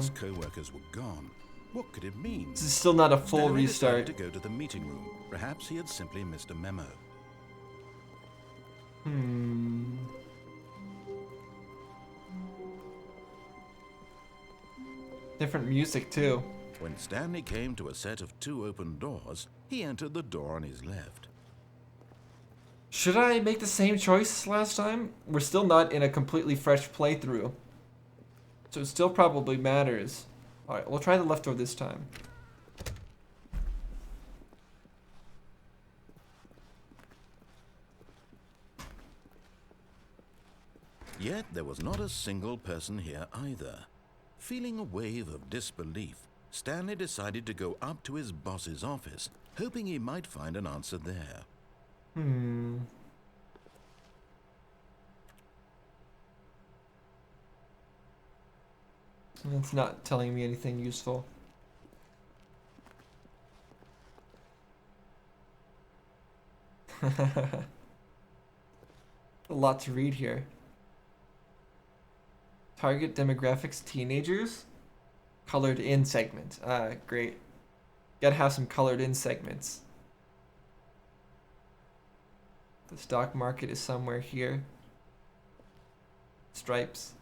His co-workers were gone. What could it mean? This is still not a full Stanley restart. decided to go to the meeting room. Perhaps he had simply missed a memo. Different music too. When Stanley came to a set of 2 open doors, he entered the door on his left. Should I make the same choice as last time? We're still not in a completely fresh playthrough, so it still probably matters. Alright, we'll try the left door this time. Yet there was not a single person here either. Feeling a wave of disbelief, Stanley decided to go up to his boss's office, hoping he might find an answer there. It's not telling me anything useful. A lot to read here. Target demographics teenagers. Colored in segment. Great. Gotta have some colored in segments. The stock market is somewhere here. Stripes.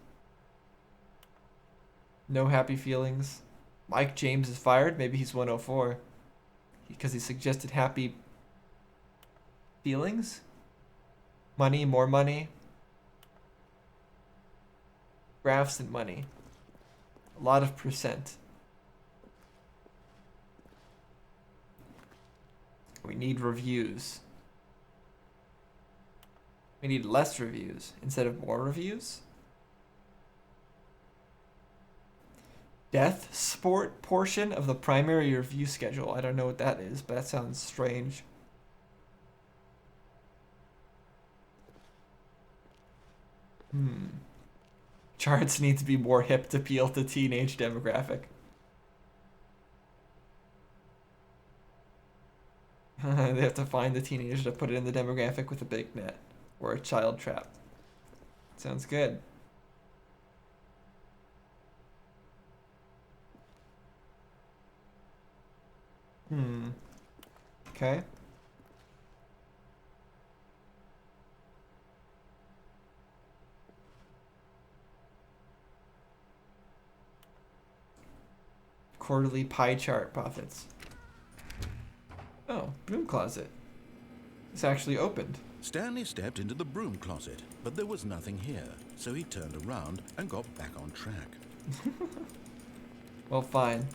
No happy feelings. Mike James is fired. Maybe he's 104. Because he suggested happy feelings? Money, more money. Graphs and money. A lot of percent. We need reviews. We need less reviews instead of more reviews. Death sport portion of the primary review schedule. I don't know what that is, but that sounds strange. Charts need to be more hip to appeal to teenage demographic. They have to find the teenager to put it in the demographic with a big net or a child trap. Sounds good. Okay. Quarterly pie chart profits. Oh, broom closet. It's actually opened. Stanley stepped into the broom closet, but there was nothing here, so he turned around and got back on track. Well, fine.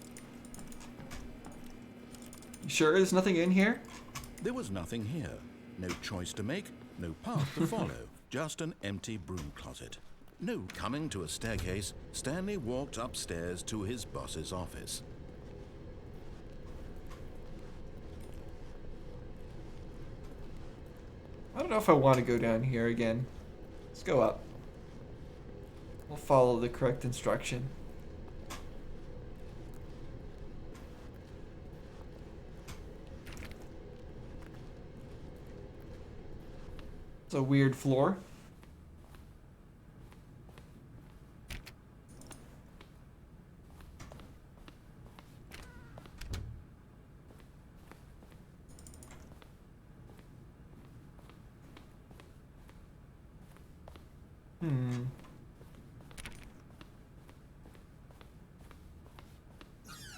You sure there's nothing in here? There was nothing here. No choice to make, no path to follow, just an empty broom closet. No coming to a staircase, Stanley walked upstairs to his boss's office. I don't know if I want to go down here again. Let's go up. We'll follow the correct instruction. It's a weird floor.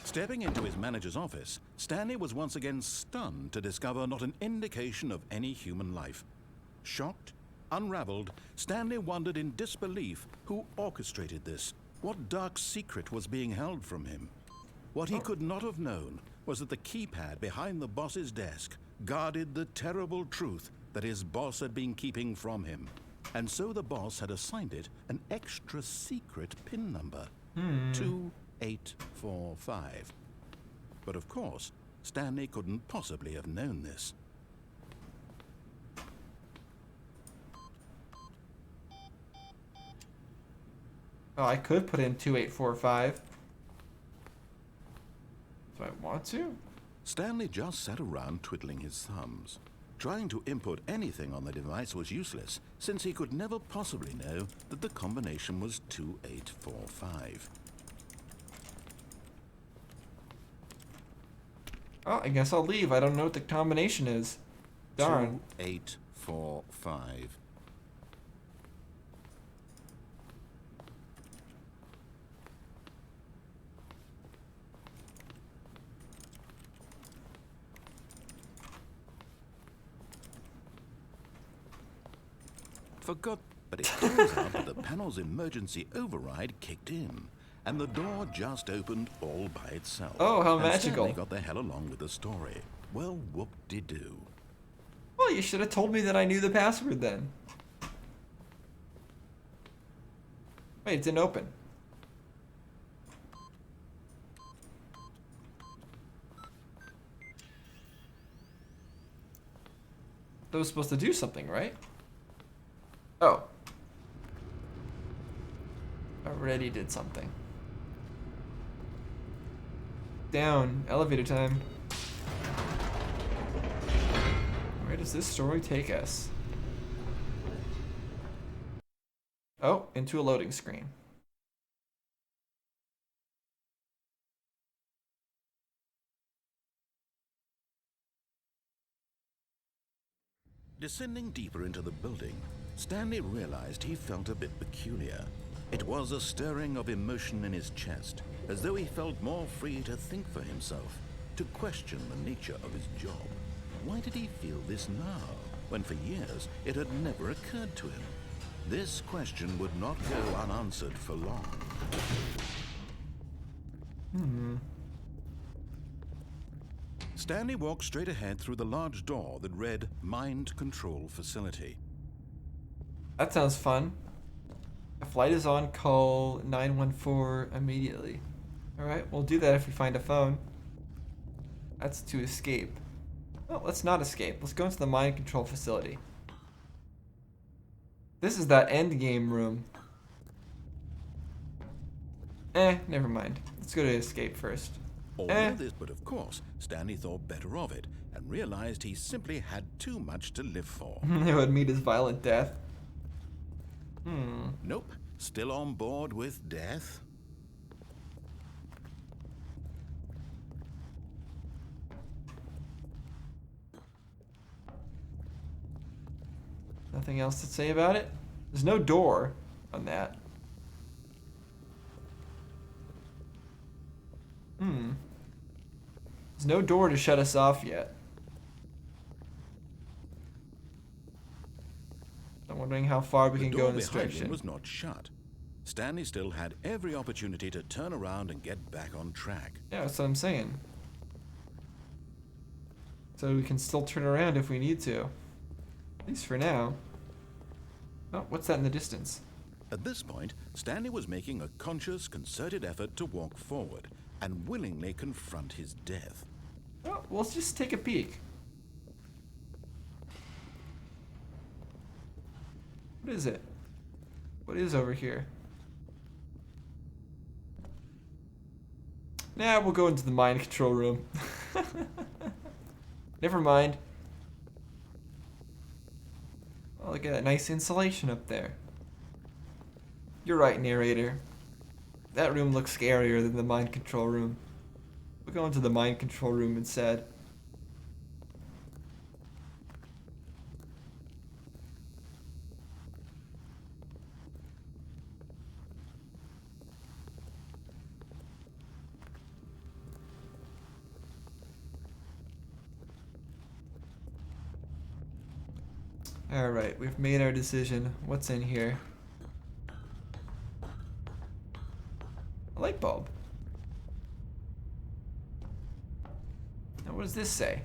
Stepping into his manager's office, Stanley was once again stunned to discover not an indication of any human life. Shocked, unraveled, Stanley wondered in disbelief who orchestrated this, what dark secret was being held from him. What he could not have known was that the keypad behind the boss's desk guarded the terrible truth that his boss had been keeping from him. And so the boss had assigned it an extra secret PIN number. 2845. But of course, Stanley couldn't possibly have known this. Oh, I could put in 2845. Do I want to? Stanley just sat around twiddling his thumbs. Trying to input anything on the device was useless, since he could never possibly know that the combination was 2845. Oh, I guess I'll leave. I don't know what the combination is. Darn. 2845. Forgot, but it turns out that the panel's emergency override kicked in, and the door just opened all by itself. Oh, how and magical. Stanley got the hell along with the story. Well, whoop-de-doo. Well, you should have told me that I knew the password then. Wait, it didn't open. That was supposed to do something, right? Oh. Already did something. Down. Elevator time. Where does this story take us? Oh, into a loading screen. Descending deeper into the building, Stanley realized he felt a bit peculiar. It was a stirring of emotion in his chest, as though he felt more free to think for himself, to question the nature of his job. Why did he feel this now, when for years it had never occurred to him? This question would not go unanswered for long. Stanley walked straight ahead through the large door that read Mind Control Facility. That sounds fun. A flight is on, call 914 immediately. Alright, we'll do that if we find a phone. That's to escape. Well, let's not escape. Let's go into the mind control facility. This is that end game room. Never mind. Let's go to escape first. All of this, but of course, Stanley thought better of it and realized he simply had too much to live for. It would meet his violent death. Nope, still on board with death. Nothing else to say about it? There's no door on that. There's no door to shut us off yet. I'm wondering how far we can go in this The door behind direction. him was not shut. Stanley still had every opportunity to turn around and get back on track. Yeah, that's what I'm saying. So we can still turn around if we need to. At least for now. Oh, what's that in the distance? At this point, Stanley was making a conscious, concerted effort to walk forward and willingly confront his death. Oh, well, let's just take a peek. What is it? What is over here? Nah, we'll go into the mind control room. Never mind. Oh, look at that nice insulation up there. You're right, narrator. That room looks scarier than the mind control room. We'll go into the mind control room instead. Alright, we've made our decision. What's in here? A light bulb. Now what does this say?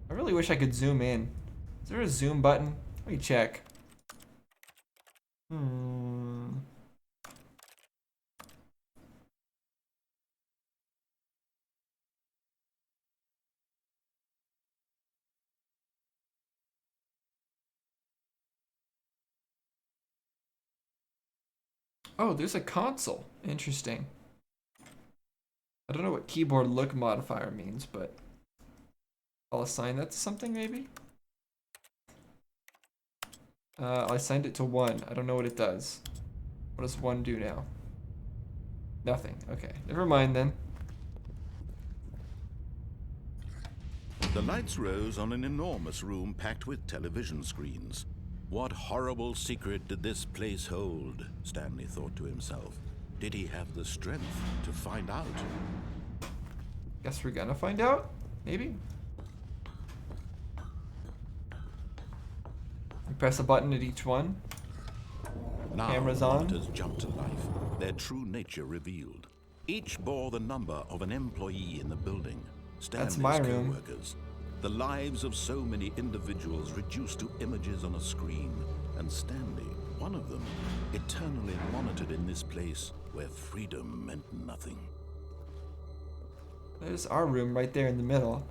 I really wish I could zoom in. Is there a zoom button? Let me check. Oh, there's a console. Interesting. I don't know what keyboard look modifier means, but I'll assign that to something maybe? I assigned it to 1. I don't know what it does. What does 1 do now? Nothing. Okay, never mind then. The lights rose on an enormous room packed with television screens. What horrible secret did this place hold? Stanley thought to himself. Did he have the strength to find out? Guess we're gonna find out? Maybe? You press a button at each one. Now Cameras the on. monitors jumped to life, their true nature revealed. Each bore the number of an employee in the building. Stanley's my room. co-workers. The lives of so many individuals reduced to images on a screen. And Stanley, one of them, eternally monitored in this place where freedom meant nothing. There's our room right there in the middle.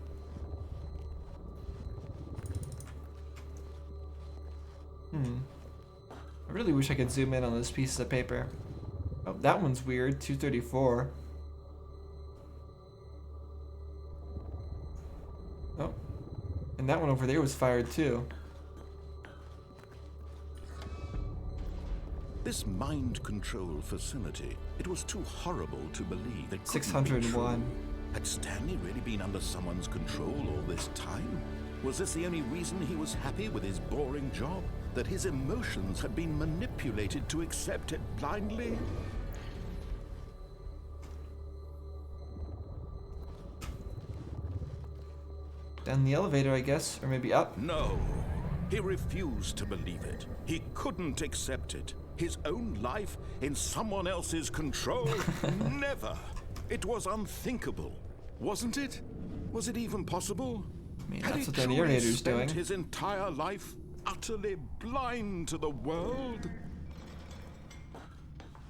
I really wish I could zoom in on those pieces of paper. Oh, that one's weird. 234. Oh. And that one over there was fired too. This mind control facility, it was too horrible to believe. It couldn't be 601. true. Had Stanley really been under someone's control all this time? Was this the only reason he was happy with his boring job? That his emotions had been manipulated to accept it blindly? Down the elevator, I guess, or maybe up. No. He refused to believe it. He couldn't accept it. His own life in someone else's control? Never. It was unthinkable. Wasn't it? Was it even possible? I mean, Had that's he what that truly narrator's spent doing. his entire life utterly blind to the world?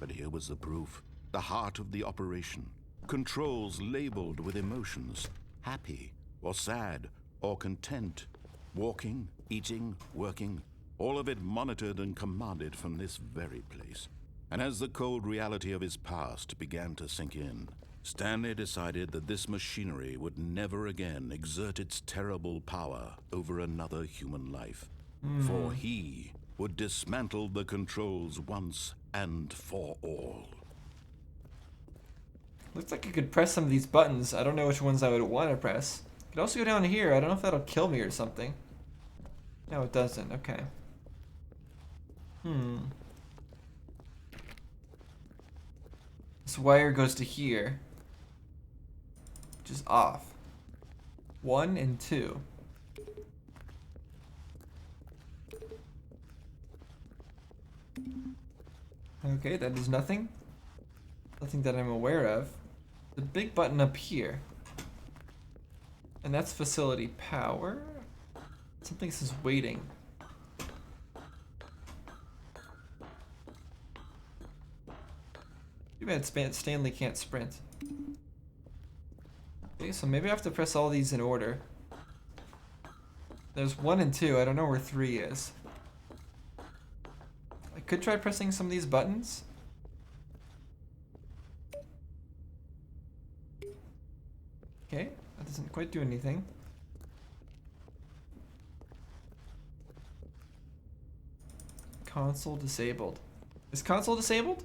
But here was the proof. The heart of the operation. Controls labeled with emotions. Happy or sad or content. Walking, eating, working. All of it monitored and commanded from this very place. And as the cold reality of his past began to sink in, Stanley decided that this machinery would never again exert its terrible power over another human life. For he would dismantle the controls once and for all. Looks like I could press some of these buttons. I don't know which ones I would want to press. Could also go down here. I don't know if that'll kill me or something. No, it doesn't. Okay. This wire goes to here, which is off. 1 and 2. Okay, that is nothing. Nothing that I'm aware of. The big button up here. And that's facility power. Something says waiting. Too bad Stanley can't sprint. Okay, so maybe I have to press all these in order. There's 1 and 2. I don't know where 3 is. I could try pressing some of these buttons. Okay, that doesn't quite do anything. Console disabled. Is console disabled?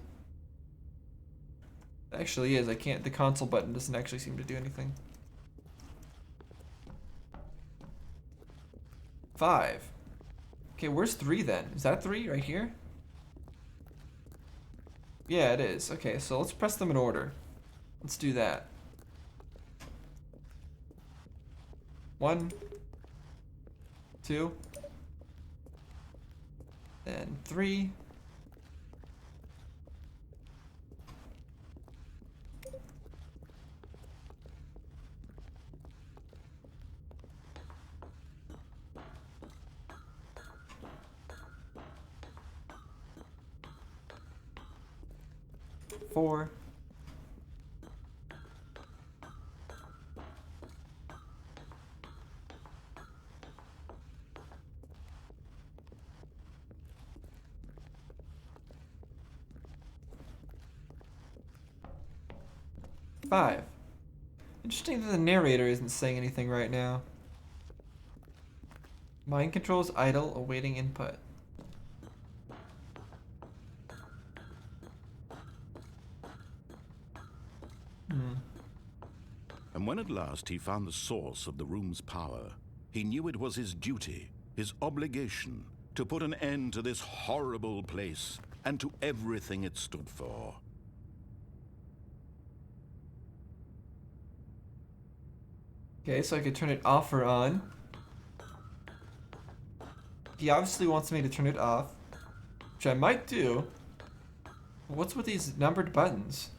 It actually is. I can't. The console button doesn't actually seem to do anything. 5. Okay, where's 3 then? Is that 3 right here? Yeah, it is. Okay, so let's press them in order. Let's do that. 1, 2, then 3. Four. Five. Interesting that the narrator isn't saying anything right now. Mind controls idle, awaiting input. A And when at last he found the source of the room's power, he knew it was his duty, his obligation, to put an end to this horrible place and to everything it stood for. Okay, so I could turn it off or on. He obviously wants me to turn it off, which I might do. What's with these numbered buttons?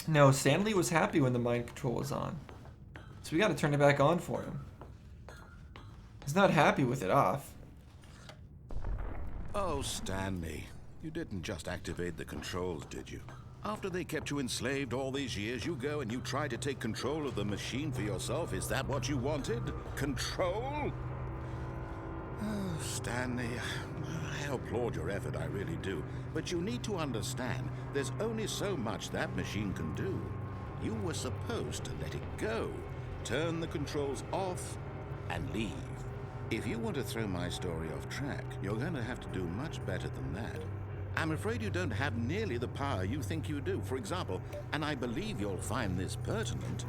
No, Stanley was happy when the mind control was on. So we gotta turn it back on for him. He's not happy with it off. Oh, Stanley, you didn't just activate the controls, did you? After they kept you enslaved all these years, you go and you try to take control of the machine for yourself. Is that what you wanted? Control? Oh, Stanley, I applaud your effort, I really do. But you need to understand, there's only so much that machine can do. You were supposed to let it go, turn the controls off, and leave. If you want to throw my story off track, you're going to have to do much better than that. I'm afraid you don't have nearly the power you think you do. For example, and I believe you'll find this pertinent,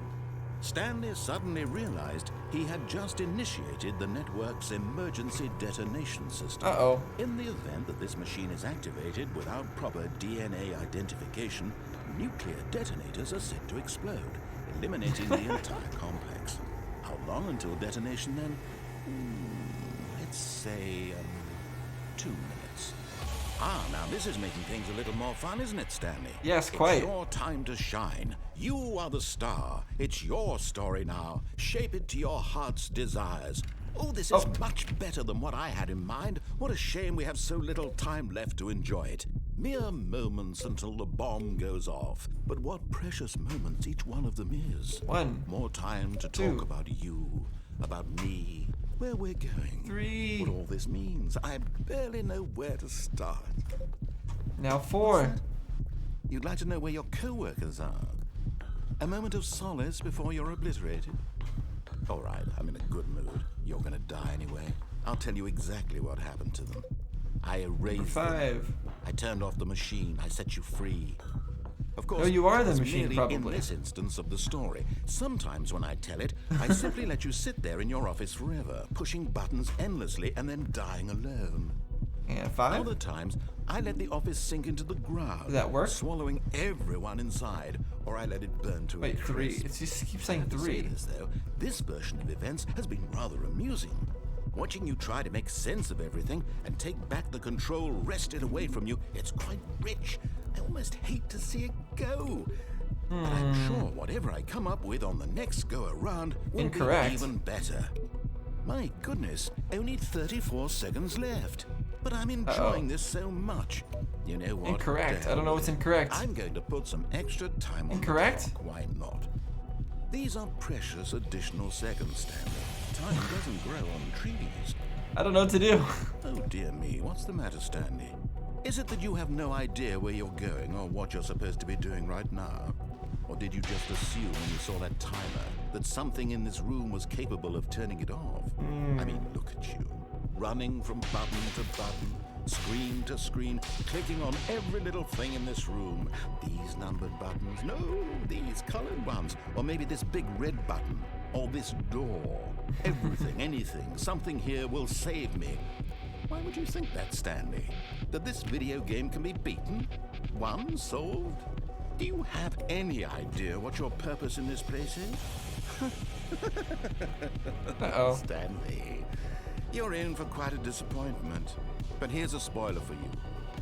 Stanley suddenly realized he had just initiated the network's emergency detonation system. Uh-oh. In the event that this machine is activated without proper DNA identification, nuclear detonators are set to explode, eliminating the entire complex. How long until detonation then? Let's say 2 minutes. Ah, now this is making things a little more fun, isn't it, Stanley? Yes, quite. It's your time to shine. You are the star. It's your story now. Shape it to your heart's desires. Oh, this is much better than what I had in mind. What a shame we have so little time left to enjoy it. Mere moments until the bomb goes off. But what precious moments each one of them is. 1. More time to 2. talk about you, about me, where we're going. 3. What all this means. I barely know where to start. Now 4. You'd like to know where your co-workers are? A moment of solace before you're obliterated? All right, I'm in a good mood. You're gonna die anyway. I'll tell you exactly what happened to them. I erased 5. them. I turned off the machine. I set you free. Of course, No, you are the that's machine, merely probably. in this instance of the story. Sometimes when I tell it, I simply let you sit there in your office forever, pushing buttons endlessly and then dying alone. And 5. Other times, I let the office sink into the ground. Did that work? Swallowing everyone inside, or I let it burn to a Wait, 3. crisp. It just keeps saying I have to say 3. this, though, this version of events has been rather amusing. Watching you try to make sense of everything and take back the control wrested away from you, it's quite rich. I almost hate to see it go. But I'm sure whatever I come up with on the next go-around will Incorrect. be even better. My goodness, only 34 seconds left. But I'm enjoying this so much. You know what? Incorrect. To I don't know hell what's with it. incorrect. I'm going to put some extra time on Incorrect? the clock. Why not? These are precious additional seconds, Stanley. Time doesn't grow on trees. I don't know what to do. Oh dear me, what's the matter, Stanley? Is it that you have no idea where you're going or what you're supposed to be doing right now? Or did you just assume when you saw that timer that something in this room was capable of turning it off? I mean, look at you. Running from button to button, screen to screen, clicking on every little thing in this room. These numbered buttons, no, these colored ones. Or maybe this big red button, or this door. Everything, anything, something here will save me. Why would you think that, Stanley? That this video game can be beaten? Won? Solved? Do you have any idea what your purpose in this place is? Uh-oh. Stanley, you're in for quite a disappointment. But here's a spoiler for you.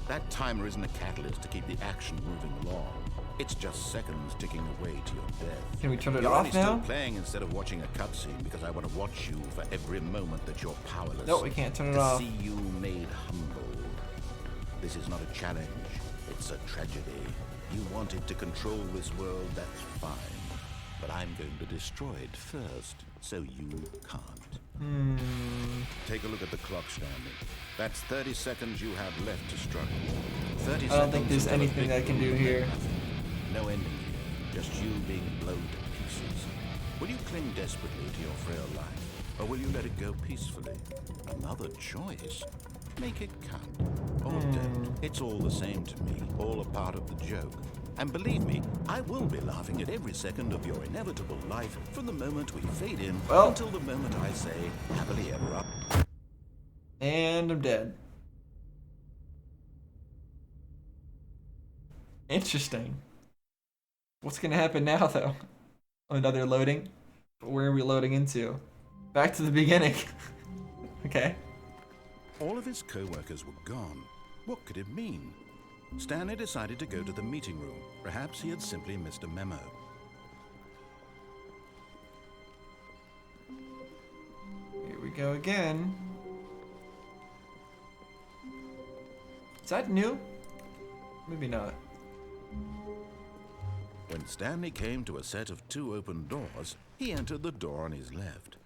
That timer isn't a catalyst to keep the action moving along. It's just seconds ticking away to your death. Can we turn it You're only off now? still playing instead of watching a cutscene because I want to watch you for every moment that you're powerless. No, we can't turn it to off. see you made humble. This is not a challenge. It's a tragedy. You wanted to control this world, that's fine. But I'm going to destroy it first, so you can't. Take a look at the clock, Stanley. That's 30 seconds you have left to struggle. 30 I don't think seconds there's until a anything big I can do boom here. and nothing. No ending here, just you being blown to pieces. Will you cling desperately to your frail life, or will you let it go peacefully? Another choice. Make it count. Or don't. It's all the same to me, all a part of the joke. And believe me, I will be laughing at every second of your inevitable life from the moment we fade in until the moment I say, happily ever after. And I'm dead. Interesting. What's gonna happen now, though? Another loading? Where are we loading into? Back to the beginning. Okay. All of his co-workers were gone. What could it mean? Stanley decided to go to the meeting room. Perhaps he had simply missed a memo. Here we go again. Is that new? Maybe not. When Stanley came to a set of 2 open doors, he entered the door on his left.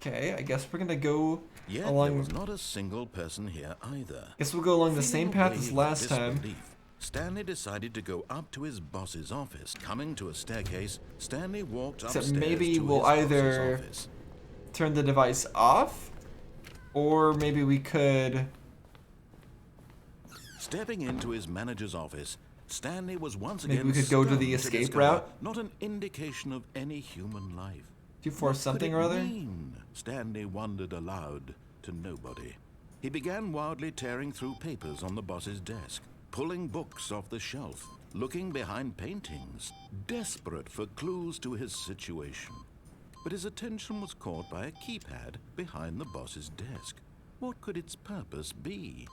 Okay, I guess we're gonna go Yet along. there was not a single person here either. Guess we'll go along the Feeling same path a as wave last of time. disbelief, Stanley decided to go up to his boss's office. Coming to a staircase, Stanley walked Except upstairs maybe to we'll his boss's either office. turn the device off, or maybe we could. Stepping into his manager's office, Stanley was once Maybe again we could go to stunned the escape discover route? Not an indication of any human life. 2-4 something or What could other? it mean? Stanley wondered aloud to nobody. He began wildly tearing through papers on the boss's desk, pulling books off the shelf, looking behind paintings, desperate for clues to his situation. But his attention was caught by a keypad behind the boss's desk. What could its purpose be?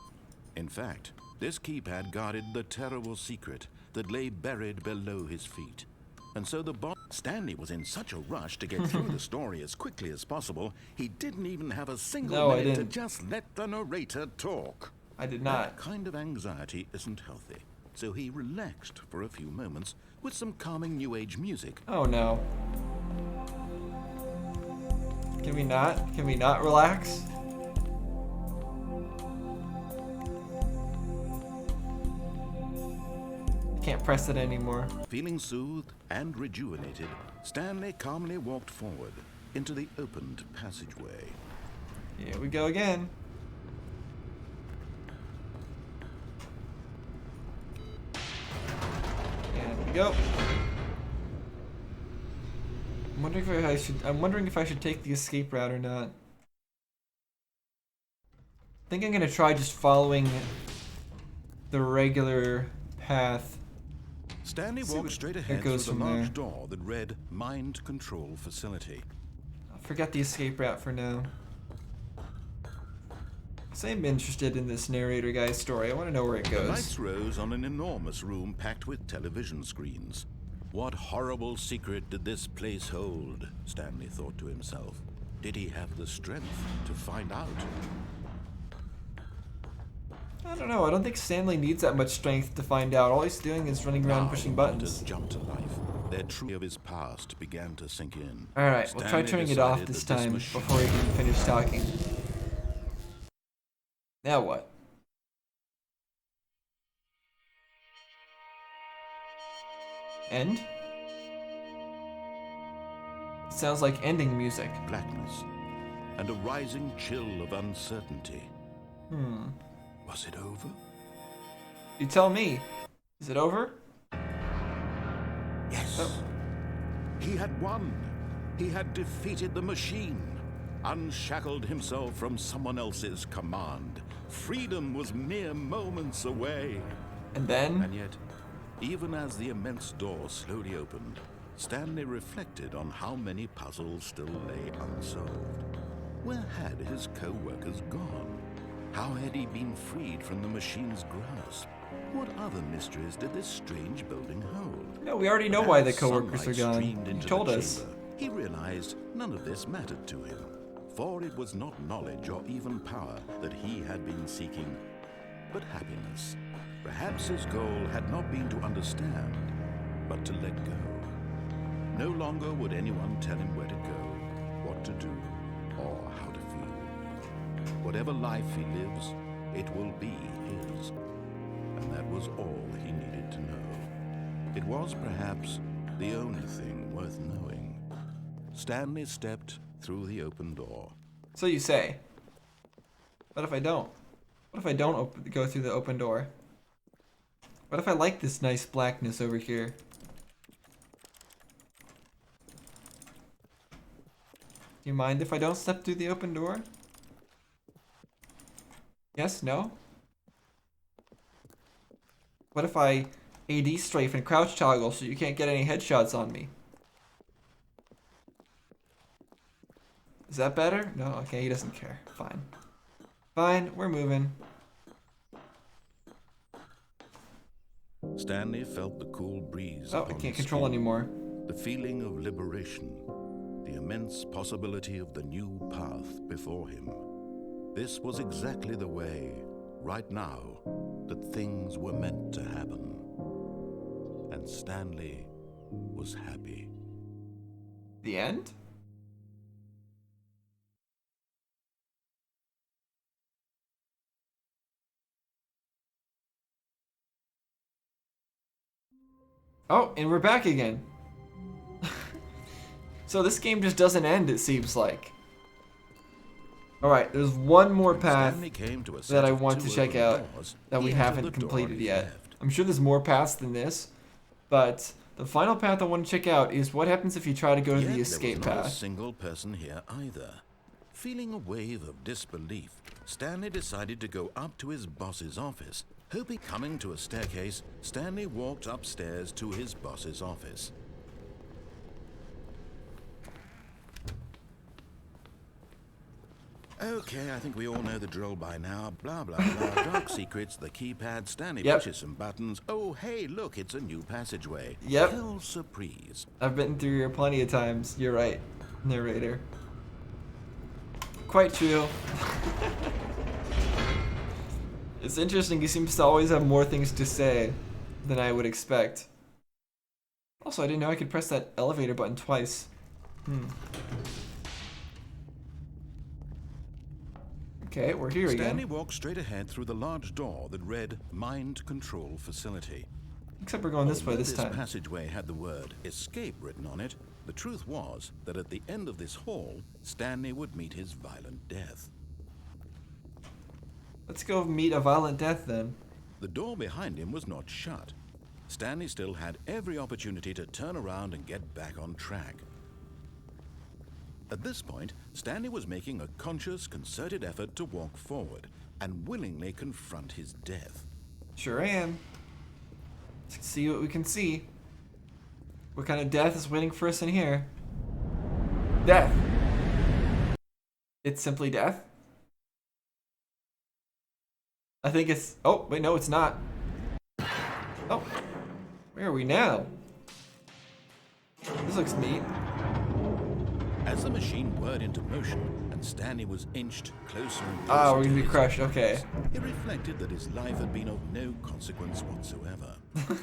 In fact, this keypad guarded the terrible secret that lay buried below his feet. And so Stanley was in such a rush to get through the story as quickly as possible, he didn't even have a single minute to just let the narrator talk. I did not. That kind of anxiety isn't healthy. So he relaxed for a few moments with some calming new age music. Oh no. Can we not? Can we not relax? Can't press it anymore. Feeling soothed and rejuvenated, Stanley calmly walked forward into the opened passageway. Here we go again. And we go. I'm wondering if I should take the escape route or not. I think I'm gonna try just following the regular path. Stanley See walked what straight it ahead goes through the from there. large door that read Mind Control Facility. I'll forget the escape route for now. So I'm interested in this narrator guy's story. I want to know where it The goes. lights rose on an enormous room packed with television screens. What horrible secret did this place hold? Stanley thought to himself. Did he have the strength to find out? I don't know. I don't think Stanley needs that much strength to find out. All he's doing is running around Now pushing the wonders buttons. jumped to life. Their truth of his past began to sink in. Alright, we'll try Stanley turning it off decided this that time machine- before he can finish talking. Now what? End? Sounds like ending music. Blackness and a rising chill of uncertainty. Was it over? You tell me. Is it over? Yes. Oh. He had won. He had defeated the machine, unshackled himself from someone else's command. Freedom was mere moments away. And then? And yet, even as the immense door slowly opened, Stanley reflected on how many puzzles still lay unsolved. Where had his co-workers gone? How had he been freed from the machine's grasp? What other mysteries did this strange building hold? No, we already know why the As coworkers are sunlight gone. streamed You into told the us. chamber, he realized none of this mattered to him, for it was not knowledge or even power that he had been seeking, but happiness. Perhaps his goal had not been to understand, but to let go. No longer would anyone tell him where to go, what to do, or how to feel. Whatever life he lives, it will be his. And that was all he needed to know. It was perhaps the only thing worth knowing. Stanley stepped through the open door. So you say. What if I don't? What if I don't go through the open door? What if I like this nice blackness over here? Do you mind if I don't step through the open door? Yes? No? What if I AD strafe and crouch toggle so you can't get any headshots on me? Is that better? No? Okay, he doesn't care. Fine. Fine, we're moving. Stanley felt the cool breeze Oh, I upon can't his control skin, anymore. the feeling of liberation, the immense possibility of the new path before him. This was exactly the way, right now, that things were meant to happen. And Stanley was happy. The end? Oh, and we're back again. So this game just doesn't end, it seems like. Alright, there's one more path that I want to check out that we haven't completed yet. I'm sure there's more paths than this, but the final path I want to check out is what happens if you try to go to the escape There was not path. a single person here either. Feeling a wave of disbelief, Stanley decided to go up to his boss's office. Hoping coming to a staircase, Stanley walked upstairs to his boss's office. Okay, I think we all know the drill by now. Blah, blah, blah. Dark secrets, the keypad, Stanley pushes some buttons. Oh, hey, look, it's a new passageway. Yep. Quelle surprise. I've been through here plenty of times. You're right, narrator. Quite true. It's interesting, he seems to always have more things to say than I would expect. Also, I didn't know I could press that elevator button twice. Okay, we're here again. Stanley walked straight ahead through the large door that read Mind Control Facility. Except we're going this way this time. This passageway had the word escape written on it. The truth was that at the end of this hall, Stanley would meet his violent death. Let's go meet a violent death then. The door behind him was not shut. Stanley still had every opportunity to turn around and get back on track. At this point, Stanley was making a conscious, concerted effort to walk forward and willingly confront his death. Sure am. Let's see what we can see. What kind of death is waiting for us in here? Death. It's simply death. I think it's... Oh, wait, no, it's not. Oh, where are we now? This looks neat. As the machine whirred into motion and Stanley was inched closer and closer Ah, we're to gonna be his crushed, demise, okay. It reflected that his life had been of no consequence whatsoever.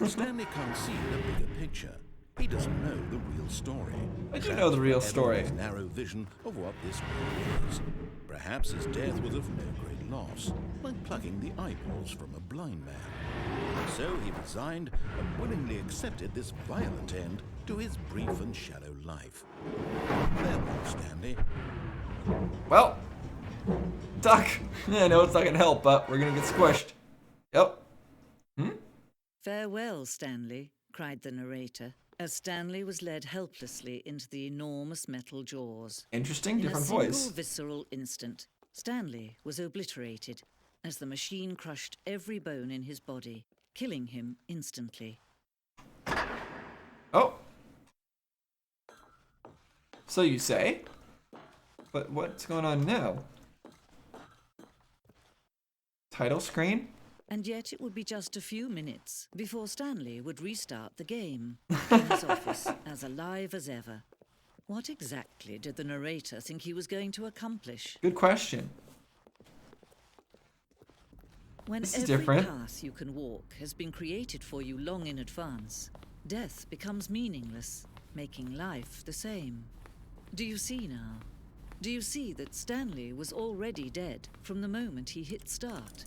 Stanley can't see the bigger picture. He doesn't know the real story. I do know the real Perhaps story. His narrow vision of what this world is. Perhaps his death was of no great loss, like plucking the eyeballs from a blind man. So he resigned and willingly accepted this violent end to his brief and shallow life. Farewell, Stanley. Well, Duck. I know it's not gonna help, but we're gonna get squished. Yep. Farewell, Stanley, cried the narrator, as Stanley was led helplessly into the enormous metal jaws. Interesting, different In a voice. single visceral instant, Stanley was obliterated as the machine crushed every bone in his body, killing him instantly. Oh. So you say? But what's going on now? Title screen? And yet it would be just a few minutes before Stanley would restart the game in his office, as alive as ever. What exactly did the narrator think he was going to accomplish? Good question. When This is every different. path you can walk has been created for you long in advance, death becomes meaningless, making life the same. Do you see now? Do you see that Stanley was already dead from the moment he hit start?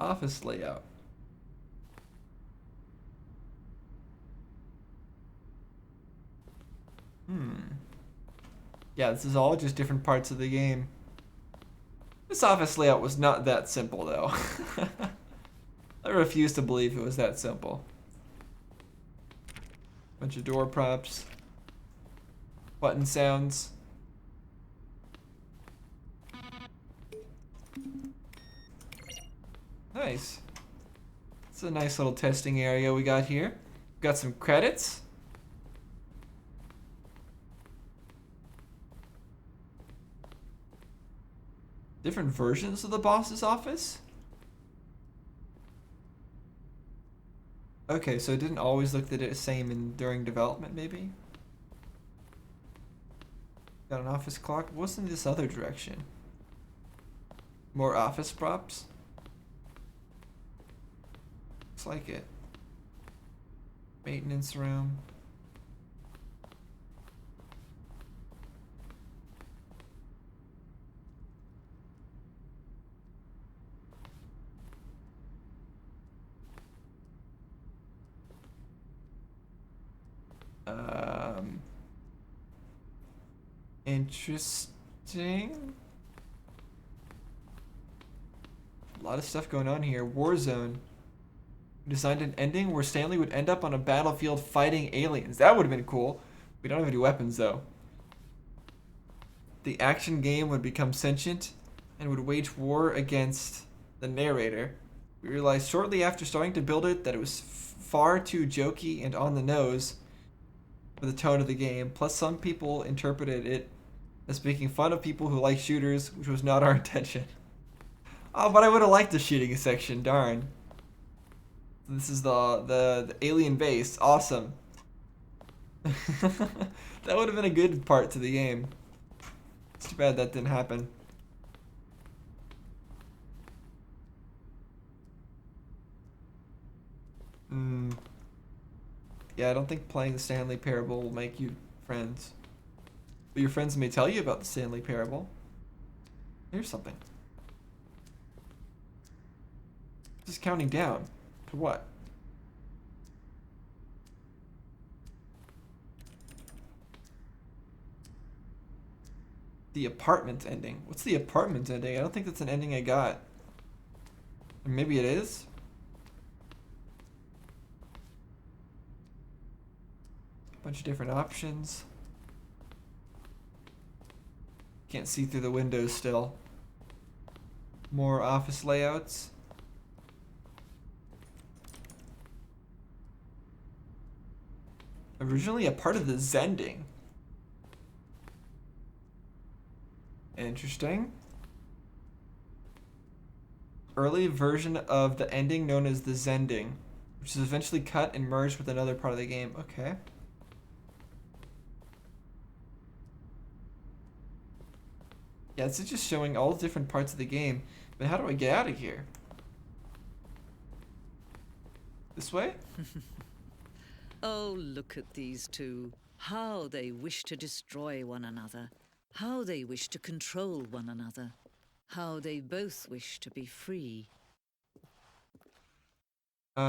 Office layout. Yeah, this is all just different parts of the game. This office layout was not that simple, though. I refuse to believe it was that simple. Bunch of door props. Button sounds. Nice. It's a nice little testing area we got here. Got some credits. Different versions of the boss's office? Okay, so it didn't always look the same during development, maybe? Got an office clock. What's in this other direction? More office props? Looks like it. Maintenance room. Interesting. A lot of stuff going on here. Warzone. We designed an ending where Stanley would end up on a battlefield fighting aliens. That would have been cool. We don't have any weapons though. The action game would become sentient and would wage war against the narrator. We realized shortly after starting to build it that it was far too jokey and on the nose for the tone of the game. Plus, some people interpreted it as making fun of people who like shooters, which was not our intention. Oh, but I would have liked the shooting section, darn. This is the alien base. Awesome. That would have been a good part to the game. It's too bad that didn't happen. Yeah, I don't think playing the Stanley Parable will make you friends. But your friends may tell you about the Stanley Parable. Here's something. Just counting down. To what? The apartment ending. What's the apartment ending? I don't think that's an ending I got. Or maybe it is? Bunch of different options. Can't see through the windows still. More office layouts. Originally a part of the Zending. Interesting. Early version of the ending known as the Zending, which is eventually cut and merged with another part of the game. Okay. Yeah, this is just showing all the different parts of the game. But how do I get out of here? This way? Oh, look at these two. How they wish to destroy one another. How they wish to control one another. How they both wish to be free. If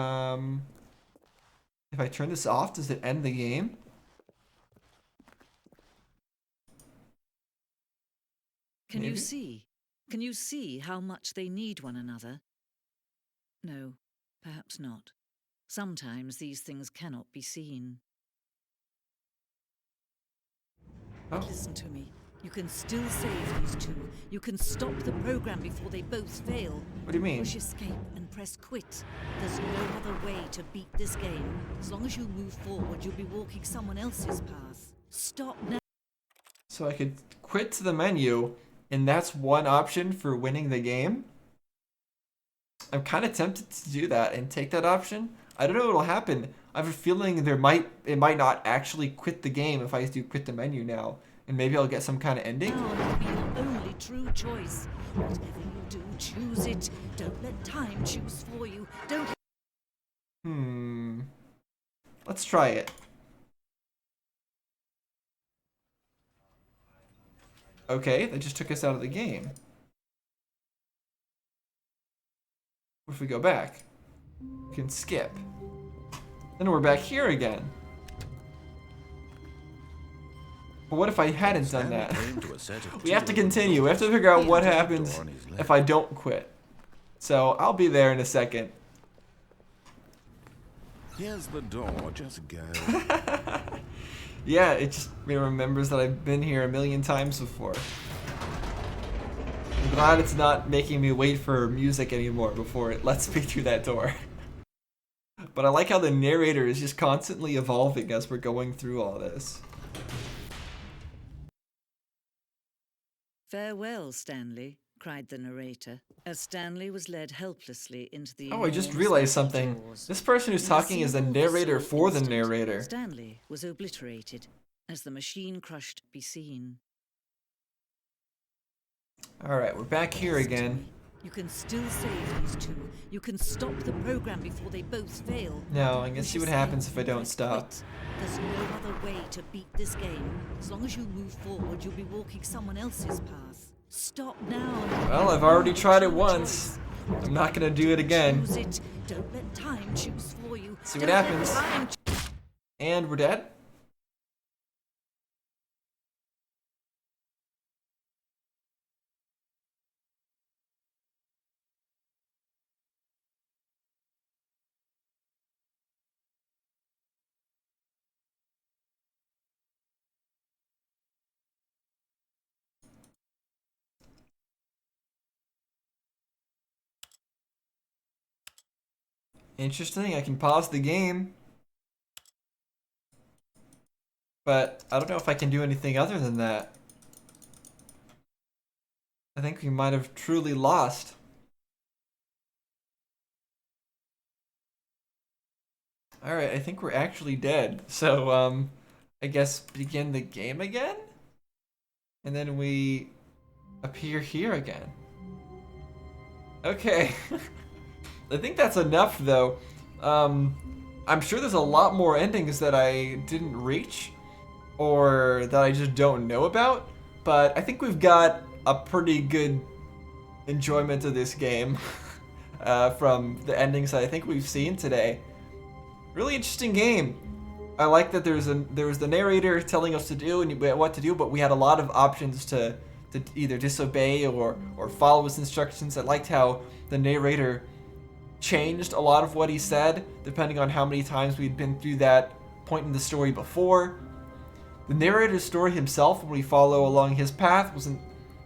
I turn this off, does it end the game? Can Maybe. you see? Can you see how much they need one another? No, perhaps not. Sometimes these things cannot be seen. Oh. Listen to me. You can still save these two. You can stop the program before they both fail. What do you mean? Push escape and press quit. There's no other way to beat this game. As long as you move forward, you'll be walking someone else's path. Stop now. So I could quit to the menu, and that's one option for winning the game? I'm kind of tempted to do that and take that option. I don't know what'll happen. I have a feeling it might not actually quit the game if I do quit the menu now. And maybe I'll get some kind of ending. Now will be your only true choice. Whatever you do, choose it. Don't let time choose for you. Don't. Let's try it. Okay, that just took us out of the game. What if we go back? We can skip. Then we're back here again. But what if I hadn't done Stanley that? came to a set of We have to two continue. We have to doors. figure out He what opened the happens door on his left. if I don't quit. So I'll be there in a second. Here's the door, just go. Yeah, it remembers that I've been here a million times before. I'm glad it's not making me wait for music anymore before it lets me through that door. But I like how the narrator is just constantly evolving as we're going through all this. Farewell, Stanley, cried the narrator, as Stanley was led helplessly into the Oh, I just enormous realized metal something. jaws. This person who's In a talking is the single narrator visceral for the instant, narrator. Stanley was obliterated as the machine crushed be seen. Alright, we're back here again. You can still save these two. You can stop the program before they both fail. No, I can see what happens if I don't Press stop. quit. There's no other way to beat this game. As long as you move forward, you'll be walking someone else's path. Stop now. Well, I've already tried it once. I'm not gonna do it again. Choose it. Don't let time choose for you. See what Don't let happens. time And we're dead? Interesting, I can pause the game. But I don't know if I can do anything other than that. I think we might have truly lost. Alright, I think we're actually dead. So, I guess begin the game again? And then we appear here again. Okay. I think that's enough, though. I'm sure there's a lot more endings that I didn't reach, or that I just don't know about, but I think we've got a pretty good enjoyment of this game from the endings that I think we've seen today. Really interesting game. I like that there was the narrator telling us to do and what to do, but we had a lot of options to either disobey or follow his instructions. I liked how the narrator changed a lot of what he said depending on how many times we'd been through that point in the story before. The narrator's story himself, when we follow along his path, wasn't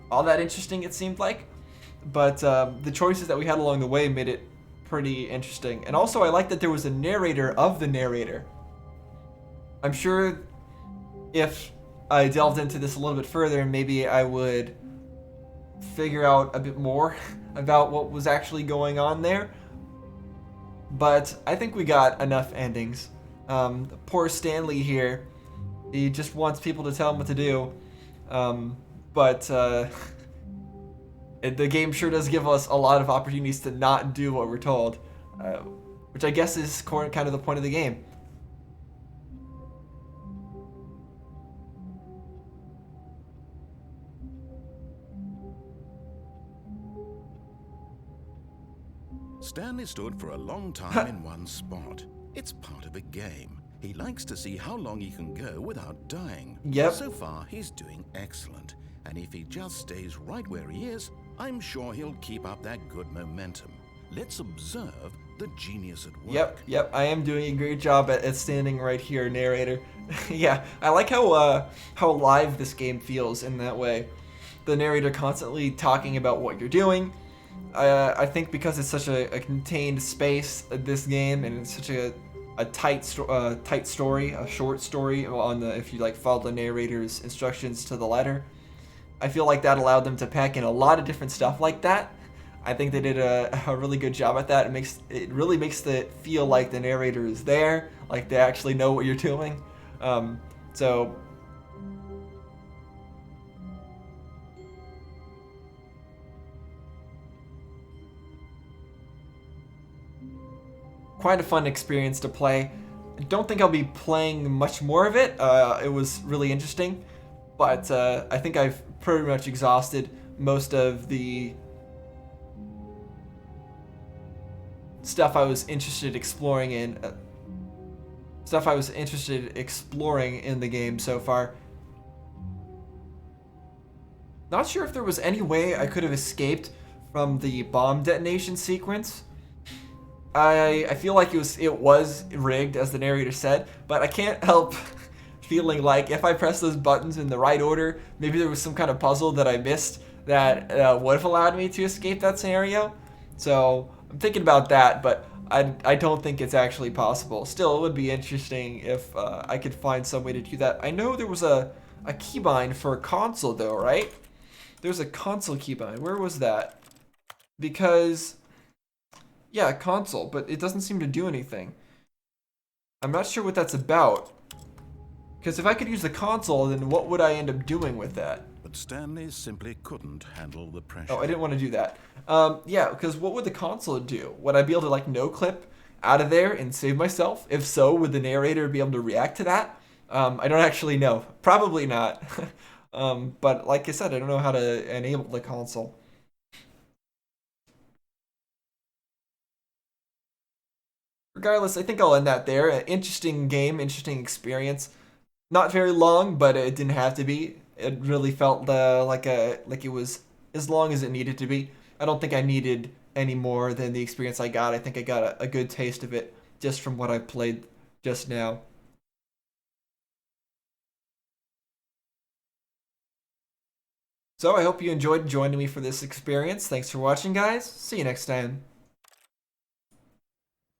all that interesting, it seemed like, but the choices that we had along the way made it pretty interesting. And also I like that there was a narrator of the narrator. I'm sure if I delved into this a little bit further, maybe I would figure out a bit more about what was actually going on there. But I think we got enough endings. Poor Stanley here, he just wants people to tell him what to do. But the game sure does give us a lot of opportunities to not do what we're told, which I guess is kind of the point of the game. Stanley stood for a long time in one spot. It's part of a game. He likes to see how long he can go without dying. Yep. So far, he's doing excellent. And if he just stays right where he is, I'm sure he'll keep up that good momentum. Let's observe the genius at work. Yep, I am doing a great job at standing right here, narrator. Yeah, I like how live this game feels in that way. The narrator constantly talking about what you're doing. I think because it's such a contained space, this game, and it's such a tight story, a short story on the, if you like follow the narrator's instructions to the letter, I feel like that allowed them to pack in a lot of different stuff like that. I think they did a really good job at that. It really makes it feel like the narrator is there, like they actually know what you're doing. So quite a fun experience to play. I don't think I'll be playing much more of it. It was really interesting, but I think I've pretty much exhausted most of the stuff I was interested exploring in the game so far. Not sure if there was any way I could have escaped from the bomb detonation sequence. I feel like it was rigged, as the narrator said, but I can't help feeling like if I pressed those buttons in the right order, maybe there was some kind of puzzle that I missed that would have allowed me to escape that scenario. So I'm thinking about that, but I don't think it's actually possible. Still, it would be interesting if I could find some way to do that. I know there was a keybind for a console though, right? There's a console keybind. Where was that? Because, yeah, console, but it doesn't seem to do anything. I'm not sure what that's about. Because if I could use the console, then what would I end up doing with that? But Stanley simply couldn't handle the pressure. Oh, I didn't want to do that. Yeah, because what would the console do? Would I be able to, like, no-clip out of there and save myself? If so, would the narrator be able to react to that? I don't actually know. Probably not. But like I said, I don't know how to enable the console. Regardless, I think I'll end that there. An interesting game, interesting experience. Not very long, but it didn't have to be. It really felt like it was as long as it needed to be. I don't think I needed any more than the experience I got. I think I got a good taste of it just from what I played just now. So I hope you enjoyed joining me for this experience. Thanks for watching, guys. See you next time.